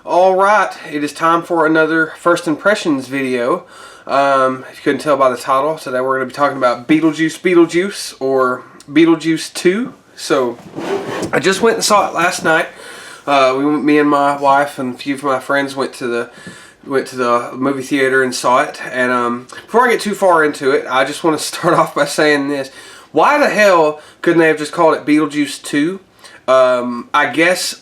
Alright, it is time for another first impressions video. If you couldn't tell by the title, today we're going to be talking about Beetlejuice or Beetlejuice 2. So, I just went and saw it last night. Me and my wife and a few of my friends went to the movie theater and saw it. And before I get too far into it, I just want to start off by saying this. Why the hell couldn't they have just called it Beetlejuice 2? I guess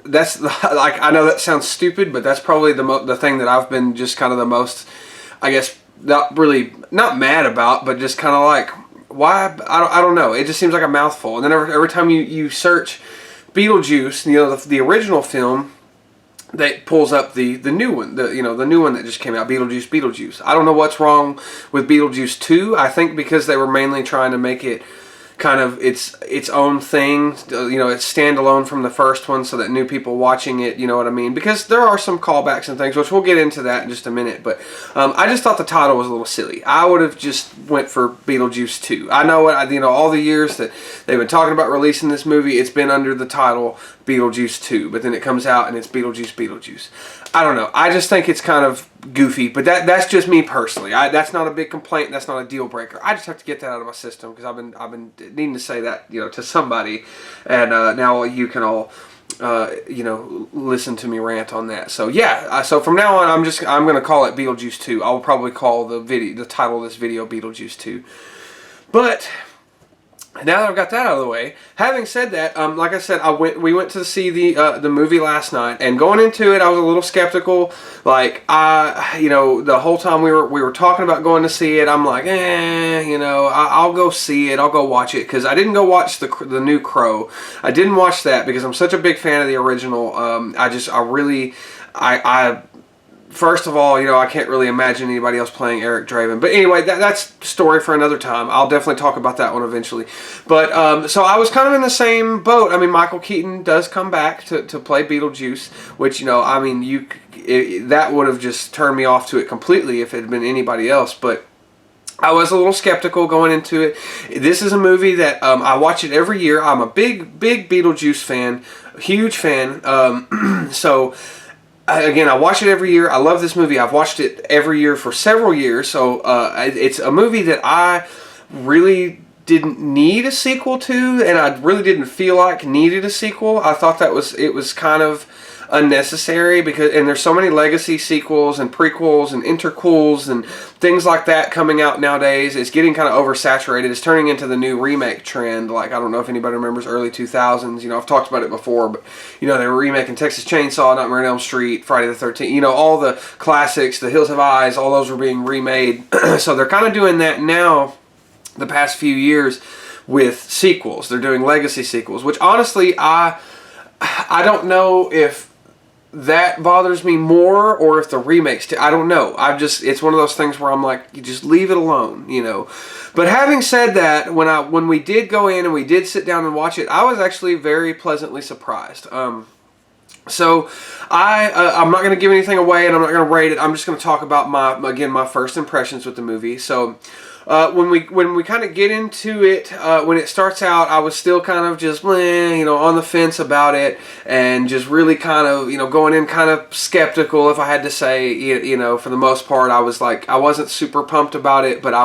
that's like, I know that sounds stupid, but that's probably the thing that I've been just kind of the most, I guess, not mad about, but just kind of like, why? I don't know. It just seems like a mouthful. And then every time you search Beetlejuice, you know, the original film, that pulls up the new one, the new one that just came out, Beetlejuice. I don't know what's wrong with Beetlejuice 2. I think because they were mainly trying to make it kind of its own thing, it's standalone from the first one, so that new people watching it, you know what I mean? Because there are some callbacks and things, which we'll get into that in just a minute. But I just thought the title was a little silly. I would have just went for Beetlejuice 2. I know all the years that they've been talking about releasing this movie, it's been under the title Beetlejuice 2, but then it comes out and it's Beetlejuice. I don't know. I just think it's kind of goofy, but that's just me personally. That's not a big complaint. That's not a deal breaker. I just have to get that out of my system because I've been needing to say that to somebody, and now you can all listen to me rant on that. So yeah. So from now on, I'm going to call it Beetlejuice 2. I'll probably call the title of this video Beetlejuice 2. But now that I've got that out of the way, having said that, like I said, we went to see the movie last night, and going into it, I was a little skeptical. Like, the whole time we were talking about going to see it, I'm like, I'll go see it, I'll go watch it, because I didn't go watch the new Crow. I didn't watch that because I'm such a big fan of the original. First of all, I can't really imagine anybody else playing Eric Draven. But anyway, that's a story for another time. I'll definitely talk about that one eventually. But, so I was kind of in the same boat. I mean, Michael Keaton does come back to play Beetlejuice, which, that would have just turned me off to it completely if it had been anybody else. But I was a little skeptical going into it. This is a movie that I watch it every year. I'm a big Beetlejuice fan, huge fan. Again, I watch it every year. I love this movie. I've watched it every year for several years. So it's a movie that I really didn't need a sequel to, and I really didn't feel like needed a sequel. I thought it was kind of unnecessary and there's so many legacy sequels and prequels and interquels and things like that coming out nowadays. It's getting kind of oversaturated. It's turning into the new remake trend. Like, I don't know if anybody remembers early 2000s. I've talked about it before, but they were remaking Texas Chainsaw, Nightmare on Elm Street, Friday the 13th. All the classics, The Hills Have Eyes, all those were being remade. So they're kind of doing that now the past few years with sequels. They're doing legacy sequels, which honestly I don't know if that bothers me more or if the remakes I don't know. It's one of those things where I'm like, you just leave it alone, But having said that, when we did go in and we did sit down and watch it, I was actually very pleasantly surprised. So I'm not going to give anything away, and I'm not going to rate it. I'm just going to talk about my first impressions with the movie. So when we kind of get into it, when it starts out, I was still kind of just on the fence about it, and just really kind of going in kind of skeptical, if I had to say. For the most part, I was like, I wasn't super pumped about it, but I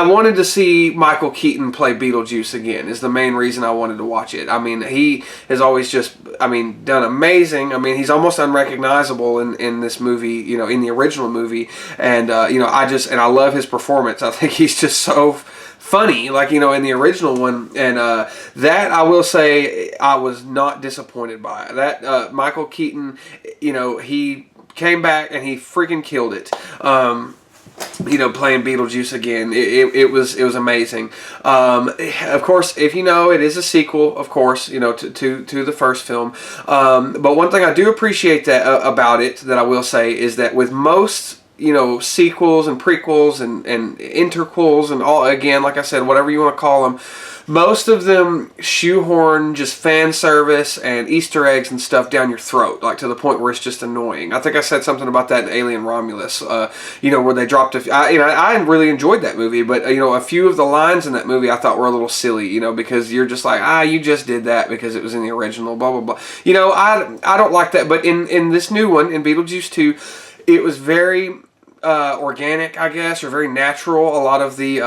wanted to see Michael Keaton play Beetlejuice again, is the main reason I wanted to watch it. I mean, he has always done amazing. I mean, he's almost unrecognizable in this movie, in the original movie. And, I love his performance. I think he's just so funny, like, in the original one. And that, I will say, I was not disappointed by. That, Michael Keaton, he came back and he freaking killed it. Playing Beetlejuice again, it was amazing. Of course, if it is a sequel, of course, to the first film. But one thing I do appreciate about it, that I will say, is that with most sequels and prequels and interquels and all, again, like I said, whatever you want to call them, most of them shoehorn just fan service and Easter eggs and stuff down your throat, like to the point where it's just annoying. I think I said something about that in Alien Romulus, where they dropped I really enjoyed that movie, but a few of the lines in that movie I thought were a little silly, because you're just like, you just did that because it was in the original, blah, blah, blah. I don't like that, but in this new one, in Beetlejuice 2, it was very organic, I guess, or very natural. A lot of the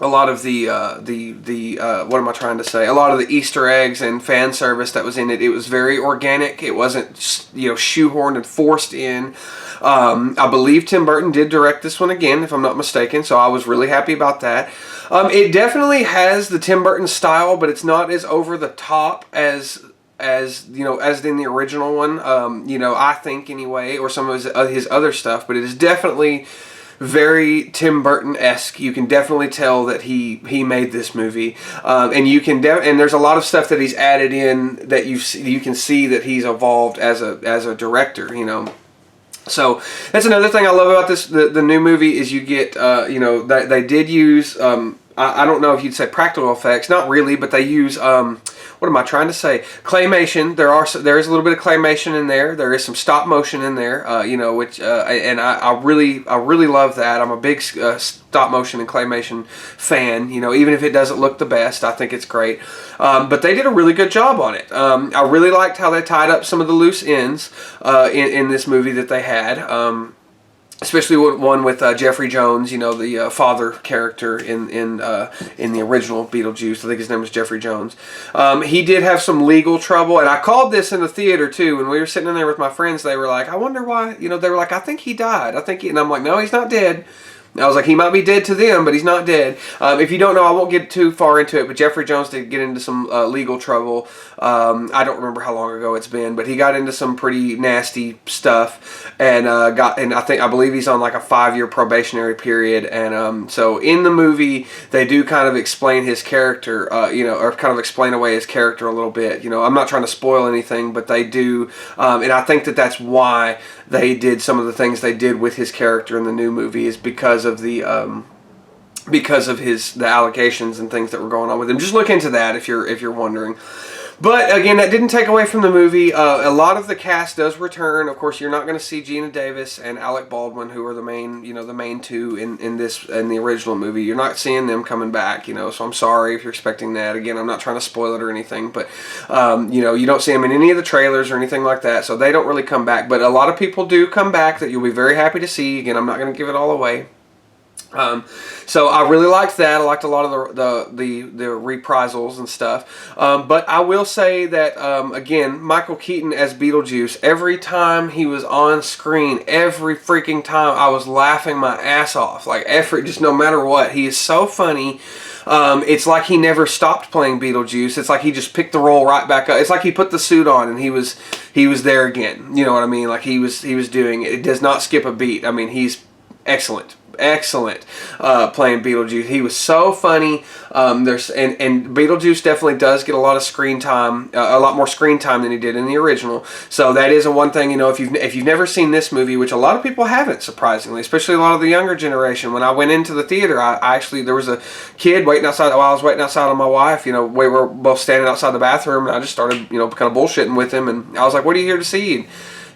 what am I trying to say? A lot of the Easter eggs and fan service that was in it, it was very organic. It wasn't, shoehorned and forced in. I believe Tim Burton did direct this one again, if I'm not mistaken, so I was really happy about that. It definitely has the Tim Burton style, but it's not as over the top as in the original one. I think anyway, or some of his other stuff, but it is definitely very Tim Burton-esque. You can definitely tell that he made this movie, and you can and there's a lot of stuff that he's added in that you can see that he's evolved as a director. So that's another thing I love about this. The new movie is you get they did use I don't know if you'd say practical effects, not really, but they use what am I trying to say? Claymation. There is a little bit of claymation in there. There is some stop motion in there, which and I really love that. I'm a big stop motion and claymation fan. Even if it doesn't look the best, I think it's great. But they did a really good job on it. I really liked how they tied up some of the loose ends in this movie that they had. Especially one with Jeffrey Jones, the father character in the original Beetlejuice. I think his name was Jeffrey Jones. He did have some legal trouble, and I called this in the theater too. When we were sitting in there with my friends, they were like, "I wonder why." They were like, "I think he died. And I'm like, "No, he's not dead." I was like, he might be dead to them, but he's not dead. If you don't know, I won't get too far into it, but Jeffrey Jones did get into some legal trouble. I don't remember how long ago it's been, but he got into some pretty nasty stuff, and I believe he's on like a 5-year probationary period. And so in the movie, they do kind of explain his character, or kind of explain away his character a little bit. I'm not trying to spoil anything, but they do, and I think that's why they did some of the things they did with his character in the new movie, is because of the allegations and things that were going on with him. Just look into that if you're wondering. But again, that didn't take away from the movie. A lot of the cast does return. Of course, you're not going to see Gina Davis and Alec Baldwin, who are the main two in the original movie. You're not seeing them coming back. So I'm sorry if you're expecting that. Again, I'm not trying to spoil it or anything, but you don't see them in any of the trailers or anything like that. So they don't really come back. But a lot of people do come back that you'll be very happy to see. Again, I'm not going to give it all away. So I really liked that. I liked a lot of the reprisals and stuff. But I will say that again, Michael Keaton as Beetlejuice, every time he was on screen, every freaking time, I was laughing my ass off. Like just no matter what, he is so funny. It's like he never stopped playing Beetlejuice. It's like he just picked the role right back up. It's like he put the suit on and he was there again. You know what I mean? Like he was doing it. It does not skip a beat. I mean, he's excellent playing Beetlejuice. He was so funny. And Beetlejuice definitely does get a lot of screen time, a lot more screen time than he did in the original. So that is one thing. If you've never seen this movie, which a lot of people haven't, surprisingly, especially a lot of the younger generation. When I went into the theater, I actually, there was a kid waiting outside. While I was waiting outside on my wife, we were both standing outside the bathroom, and I just started kind of bullshitting with him, and I was like, "What are you here to see?" And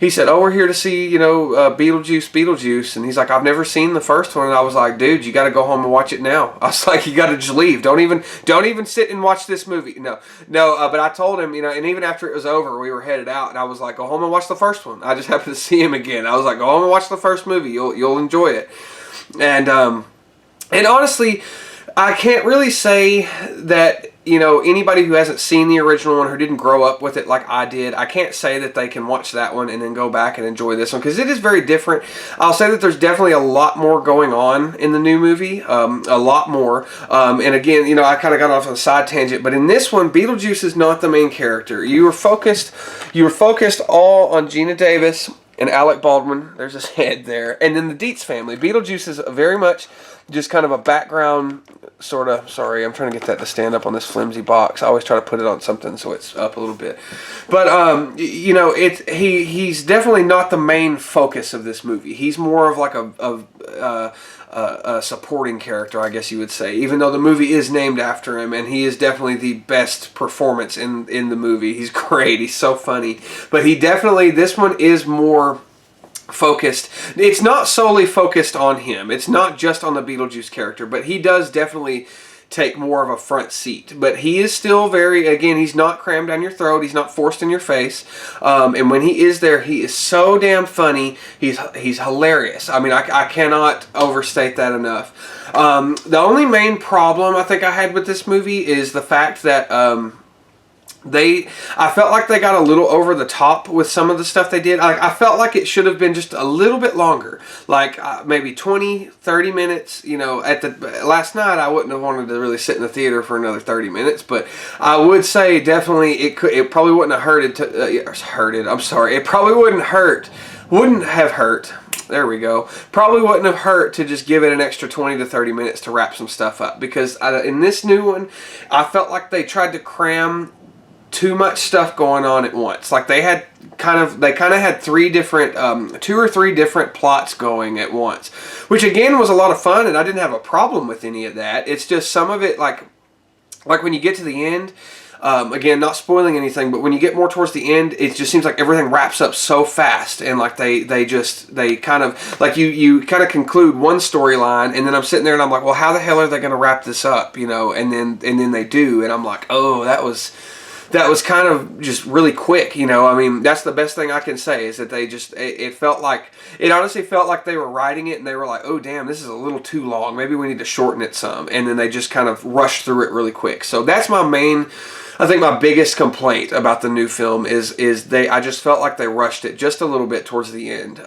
he said, "Oh, we're here to see, Beetlejuice." And he's like, "I've never seen the first one." And I was like, "Dude, you got to go home and watch it now." I was like, "You got to just leave. Don't even sit and watch this movie." No. But I told him, and even after it was over, we were headed out, and I was like, "Go home and watch the first one." I just happened to see him again. I was like, "Go home and watch the first movie. You'll enjoy it." And honestly, I can't really say that, anybody who hasn't seen the original one, who didn't grow up with it like I did, I can't say that they can watch that one and then go back and enjoy this one, because it is very different. I'll say that there's definitely a lot more going on in the new movie, a lot more. And again, I kind of got off on a side tangent, but in this one, Beetlejuice is not the main character. You were focused all on Gina Davis and Alec Baldwin. There's his head there. And then the Dietz family. Beetlejuice is very much just kind of a background sort of. Sorry, I'm trying to get that to stand up on this flimsy box. I always try to put it on something so it's up a little bit. But you know, he's definitely not the main focus of this movie. He's more of like a supporting character, I guess you would say, even though the movie is named after him, and he is definitely the best performance in the movie. He's great. He's so funny. But he definitely, this one is more focused. It's not solely focused on him. It's not just on the Beetlejuice character, but he does definitely take more of a front seat. But he is still very, again, he's not crammed down your throat. He's not forced in your face. And when he is there, he is so damn funny. He's hilarious. I mean, I cannot overstate that enough. The only main problem I think I had with this movie is the fact that I felt like they got a little over the top with some of the stuff they did. I felt like it should have been just a little bit longer, like maybe 20, 30 minutes. You know, last night I wouldn't have wanted to really sit in the theater for another 30 minutes, but I would say definitely it probably wouldn't have hurted. I'm sorry, it probably wouldn't have hurt. There we go. Probably wouldn't have hurt to just give it an extra 20 to 30 minutes to wrap some stuff up, because in this new one, I felt like they tried to cram too much stuff going on at once. Like they kind of had two or three different plots going at once, which again was a lot of fun, and I didn't have a problem with any of that. It's just some of it, like when you get to the end, again, not spoiling anything, but when you get more towards the end, it just seems like everything wraps up so fast, and like they kind of, like you kind of conclude one storyline, and then I'm sitting there and I'm like, well, how the hell are they going to wrap this up, you know? And then they do, and I'm like, oh, that was kind of just really quick, you know. I mean, that's the best thing I can say, is that they just, it honestly felt like they were writing it and they were like, oh damn, this is a little too long, maybe we need to shorten it some, and then they just kind of rushed through it really quick. So that's I think my biggest complaint about the new film is I just felt like they rushed it just a little bit towards the end.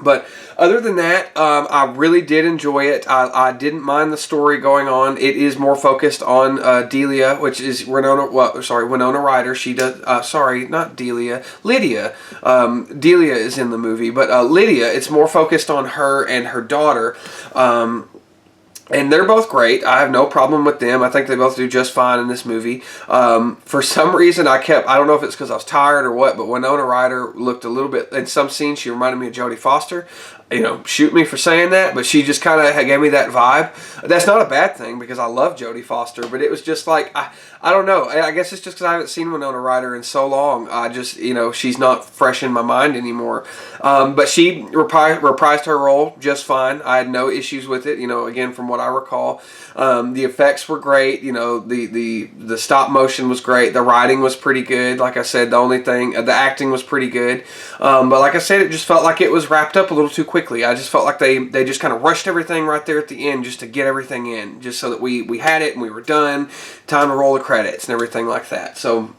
But other than that, I really did enjoy it. I didn't mind the story going on. It is more focused on Delia, which is Winona Ryder. She does, not Delia, Lydia. Delia is in the movie, but Lydia, it's more focused on her and her daughter. And they're both great. I have no problem with them. I think they both do just fine in this movie. For some reason, I don't know if it's because I was tired or what, but Winona Ryder looked a little bit, in some scenes, she reminded me of Jodie Foster. You know, shoot me for saying that, but she just kind of gave me that vibe. That's not a bad thing, because I love Jodie Foster, but it was just like, I don't know. I guess it's just because I haven't seen Winona Ryder in so long. I just, you know, she's not fresh in my mind anymore. But she reprised her role just fine. I had no issues with it, you know, again, from what I recall. The effects were great. You know, the stop motion was great. The writing was pretty good. Like I said, the acting was pretty good. But like I said, it just felt like it was wrapped up a little too quickly. I just felt like they just kind of rushed everything right there at the end just to get everything in, just so that we had it and we were done. Time to roll the credits and everything like that. So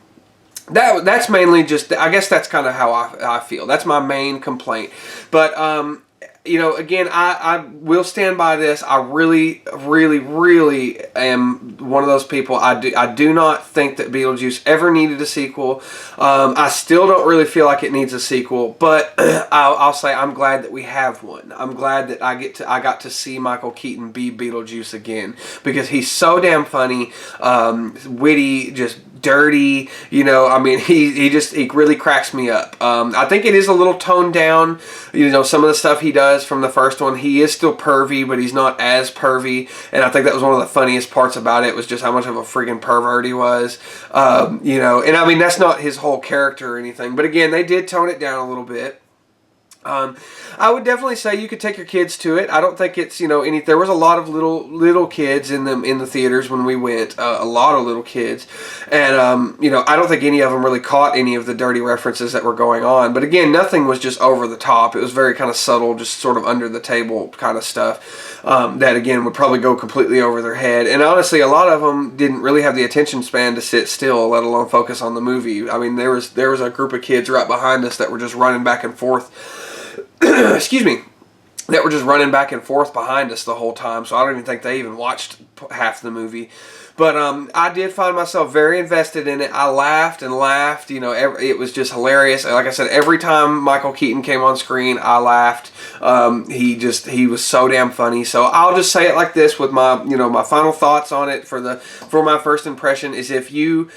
that's mainly just, I guess that's kind of how I feel. That's my main complaint. But you know, again, I will stand by this. I really, really, really am one of those people. I do not think that Beetlejuice ever needed a sequel. I still don't really feel like it needs a sequel, but I'll say I'm glad that we have one. I'm glad that I got to see Michael Keaton be Beetlejuice again, because he's so damn funny, witty, just dirty, you know. I mean, he really cracks me up. I think it is a little toned down, you know, some of the stuff he does from the first one. He is still pervy, but he's not as pervy, and I think that was one of the funniest parts about it, was just how much of a friggin' pervert he was. You know, and I mean, that's not his whole character or anything, but again, they did tone it down a little bit. I would definitely say you could take your kids to it. I don't think it's, you know, there was a lot of little kids in the theaters when we went, a lot of little kids, and you know, I don't think any of them really caught any of the dirty references that were going on. But again, nothing was just over the top. It was very kind of subtle, just sort of under the table kind of stuff, that again would probably go completely over their head. And honestly, a lot of them didn't really have the attention span to sit still, let alone focus on the movie. I mean, there was a group of kids right behind us that were just running back and forth excuse me, that were just running back and forth behind us the whole time. So I don't even think they even watched half the movie. But I did find myself very invested in it. I laughed and laughed. You know, it was just hilarious. Like I said, every time Michael Keaton came on screen, I laughed. He was so damn funny. So I'll just say it like this with my, you know, my final thoughts on it for my first impression is if you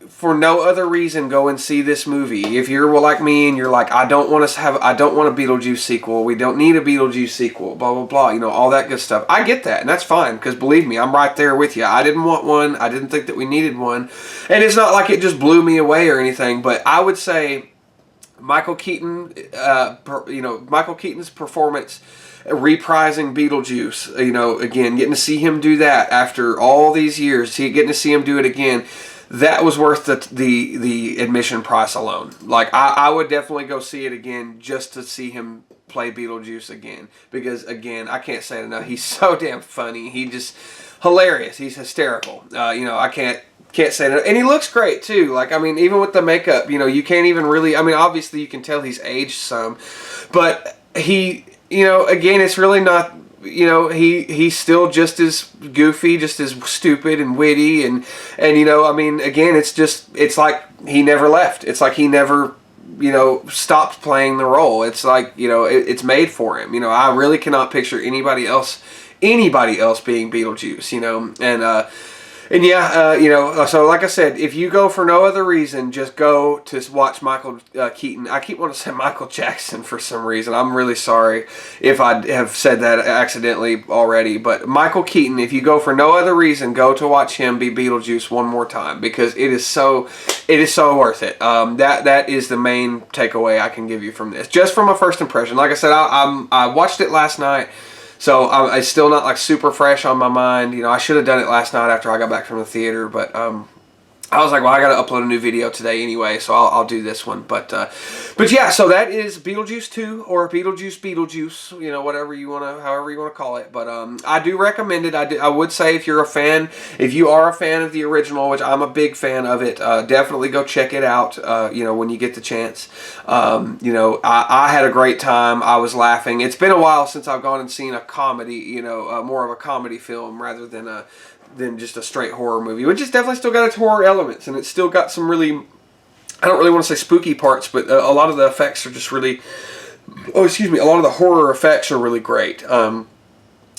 for no other reason go and see this movie. If you're like me and you're like, I don't want a Beetlejuice sequel. We don't need a Beetlejuice sequel. Blah blah blah. You know, all that good stuff. I get that, and that's fine because believe me, I'm right there with you. I didn't want one. I didn't think that we needed one, and it's not like it just blew me away or anything. But I would say Michael Keaton, Michael Keaton's performance reprising Beetlejuice. You know, again, getting to see him do that after all these years, getting to see him do it again. That was worth the admission price alone. Like, I would definitely go see it again just to see him play Beetlejuice again. Because, again, I can't say it enough. He's so damn funny. He just hilarious. He's hysterical. I can't say that. And he looks great, too. Like, I mean, even with the makeup, you know, you can't even really... I mean, obviously, you can tell he's aged some. But he, you know, again, it's really not... You know, he's still just as goofy, just as stupid and witty, and you know, I mean, again, it's like he never left. It's like he never, you know, stopped playing the role. It's like, you know, it's made for him. You know, I really cannot picture anybody else being Beetlejuice. You know, and yeah, you know, so like I said, if you go for no other reason, just go to watch Michael Keaton. I keep wanting to say Michael Jackson for some reason. I'm really sorry if I have said that accidentally already. But Michael Keaton, if you go for no other reason, go to watch him be Beetlejuice one more time because it is so worth it. That is the main takeaway I can give you from this, just from a first impression. Like I said, I watched it last night. So it's still not like super fresh on my mind. You know, I should have done it last night after I got back from the theater, but I was like, well, I got to upload a new video today anyway, so I'll do this one. But yeah, so that is Beetlejuice 2 or Beetlejuice, you know, however you want to call it. But I do recommend it. I would say if you are a fan of the original, which I'm a big fan of it, definitely go check it out. You know, when you get the chance. You know, I had a great time. I was laughing. It's been a while since I've gone and seen a comedy. You know, more of a comedy film rather than just a straight horror movie, which is definitely still got its horror elements, and it's still got some really, I don't really want to say spooky parts, but a lot of the effects are just really, a lot of the horror effects are really great.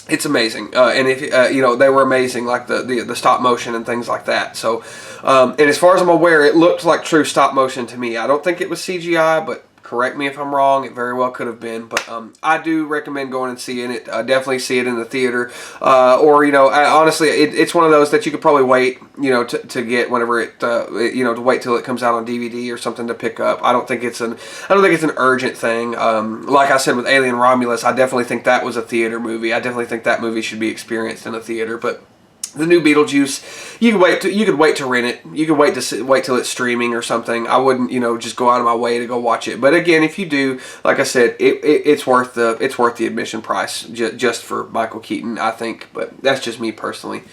It's amazing, and if you know, they were amazing, like the stop motion and things like that. So, and as far as I'm aware, it looked like true stop motion to me. I don't think it was CGI, but correct me if I'm wrong. It very well could have been, but I do recommend going and seeing it. Definitely see it in the theater, or you know, honestly, it's one of those that you could probably wait, you know, to get whenever you know, to wait till it comes out on DVD or something to pick up. I don't think it's an urgent thing. Like I said with Alien Romulus, I definitely think that was a theater movie. I definitely think that movie should be experienced in a theater, but. The new Beetlejuice, you could wait to rent it. You could wait till it's streaming or something. I wouldn't, you know, just go out of my way to go watch it. But again, if you do, like I said, it's worth the admission price just for Michael Keaton, I think. But that's just me personally.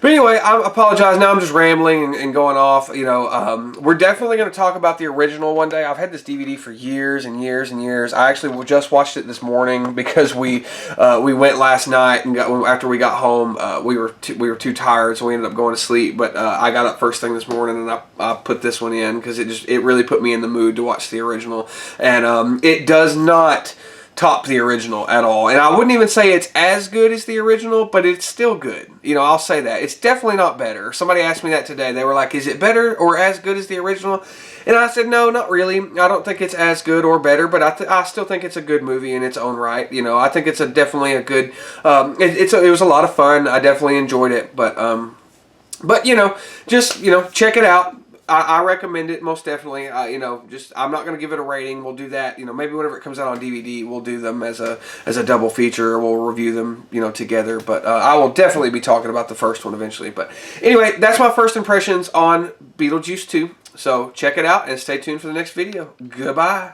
But anyway, I apologize. Now I'm just rambling and going off. You know, we're definitely going to talk about the original one day. I've had this DVD for years and years and years. I actually just watched it this morning because we went last night and after we got home, we were too tired, so we ended up going to sleep. But I got up first thing this morning and I put this one in because it really put me in the mood to watch the original, and it does not top the original at all. And I wouldn't even say it's as good as the original, but it's still good. You know, I'll say that. It's definitely not better. Somebody asked me that today. They were like, is it better or as good as the original? And I said, no, not really. I don't think it's as good or better, but I still think it's a good movie in its own right. You know, I think it's definitely a good, it was a lot of fun. I definitely enjoyed it, but you know, just, you know, check it out. I recommend it most definitely. You know, just I'm not going to give it a rating. We'll do that. You know, maybe whenever it comes out on DVD, we'll do them as a double feature. Or we'll review them, you know, together. But I will definitely be talking about the first one eventually. But anyway, that's my first impressions on Beetlejuice 2. So check it out and stay tuned for the next video. Goodbye.